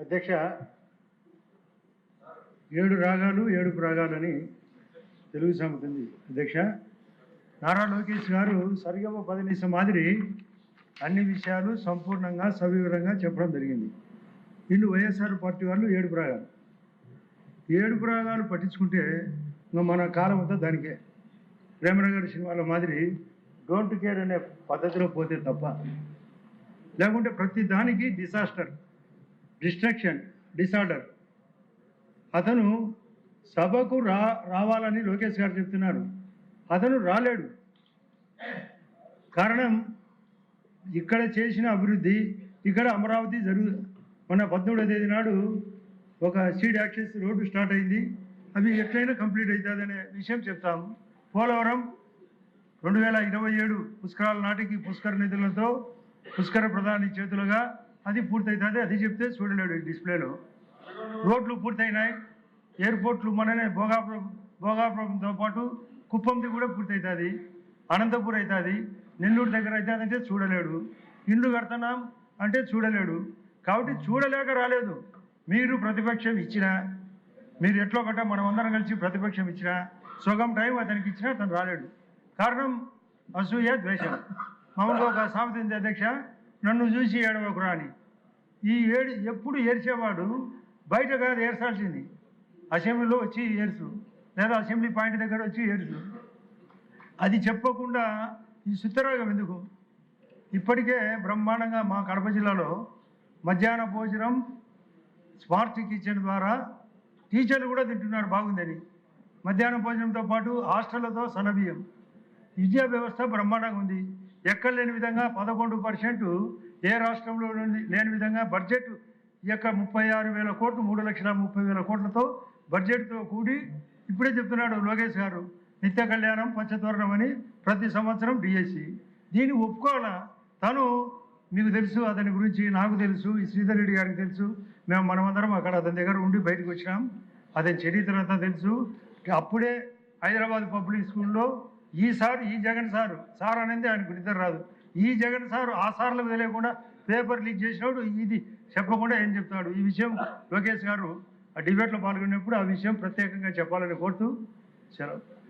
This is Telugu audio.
అధ్యక్ష, 7 రాగాలు 7 రాగాలని తెలుగు సామెత ఉంది. అధ్యక్ష, నారా లోకేష్ గారు సరిగమ పదనిస మాదిరి అన్ని విషయాలు సంపూర్ణంగా సవివరంగా చెప్పడం జరిగింది. వీళ్ళు వైఎస్ఆర్ పార్టీ వాళ్ళు 7 రాగాలు 7 రాగాలు పట్టించుకుంటే ఇంకా మన కాలం అంతా దానికే. ప్రేమనగర్ సినిమాల మాదిరి డోంట్ కేర్ అనే పద్ధతిలో పోతే తప్ప, లేకుంటే ప్రతి దానికి డిసాస్టర్, డిస్ట్రక్షన్, డిసార్డర్. అతను సభకు రావాలని లోకేష్ గారు చెప్తున్నారు. అతను రాలేడు. కారణం, ఇక్కడ చేసిన అభివృద్ధి, ఇక్కడ అమరావతి మన 17వ తేదీ నాడు ఒక సీడ్ యాక్సెస్ రోడ్డు స్టార్ట్ అయింది. అవి ఎట్లయినా కంప్లీట్ అవుతుందనే విషయం చెప్తాము. పోలవరం 2027 పుష్కరాల నాటికి పుష్కర నిధులతో పుష్కర ప్రధాని చేతులుగా అది పూర్తవుతుంది. అది చెప్తే చూడలేడు డిస్ప్లేలో. రోడ్లు పూర్తయినాయి. ఎయిర్పోర్ట్లు మననే భోగాపురంతో పాటు కుప్పంది కూడా పూర్తవుతుంది. అనంతపూర్ అవుతుంది. నెల్లూరు దగ్గర అవుతుంది అంటే చూడలేడు. ఇండ్లు కడుతున్నాం అంటే చూడలేడు. కాబట్టి చూడలేక రాలేదు. మీరు ప్రతిపక్షం ఇచ్చినా, మీరు ఎట్లో గట్ట మనం అందరం కలిసి ప్రతిపక్షం ఇచ్చినా, సగం టైం అతనికి ఇచ్చినా అతను రాలేడు. కారణం అసూయ, ద్వేషం. మామూలుగా ఒక సామెత ఉంది అధ్యక్ష, నన్ను చూసి ఏడవకురా అని. ఈ ఎప్పుడు ఏడ్చేవాడు బయట కాదు ఏడ్చాల్సింది, అసెంబ్లీలో వచ్చి ఏడ్చు, లేదా అసెంబ్లీ పాయింట్ దగ్గర వచ్చి ఏడ్చు. అది చెప్పకుండా ఈ సుత్తరాగం ఎందుకు? ఇప్పటికే బ్రహ్మాండంగా మా కడప జిల్లాలో మధ్యాహ్న భోజనం స్మార్ట్ కిచెన్ ద్వారా టీచర్లు కూడా తింటున్నారు బాగుందని. మధ్యాహ్న భోజనంతో పాటు హాస్టళ్లతో సన్నబియ్యం. విద్యా వ్యవస్థ బ్రహ్మాండంగా ఉంది. ఎక్కడ లేని విధంగా 11% ఏ రాష్ట్రంలో లేని విధంగా బడ్జెట్ ఈ యొక్క 36,000 కోట్లు, 3,30,000 కోట్లతో బడ్జెట్తో కూడి ఇప్పుడే చెప్తున్నాడు లోకేష్ గారు, నిత్య కళ్యాణం పంచతోరణం అని ప్రతి సంవత్సరం డిఎస్సి. దీన్ని ఒప్పుకోవాలా? తను, మీకు తెలుసు అతని గురించి, నాకు తెలుసు, ఈ శ్రీధర్ రెడ్డి గారికి తెలుసు. మనమందరం అక్కడ అతని దగ్గర ఉండి బయటకు వచ్చినాం. అతని చరిత్ర అంతా తెలుసు. అప్పుడే హైదరాబాద్ పబ్లిక్ స్కూల్లో ఈ జగన్ సార్ అనేది ఆయనకు నిద్ర రాదు. ఈ జగన్ సారు ఆ సార్లకు తెలియకుండా పేపర్ లీక్ చేసినప్పుడు ఇది చెప్పకుండా ఏం చెప్తాడు? ఈ విషయం లోకేష్ గారు ఆ డిబేట్లో పాల్గొన్నప్పుడు ఆ విషయం ప్రత్యేకంగా చెప్పాలని కోరుతూ సెలవు.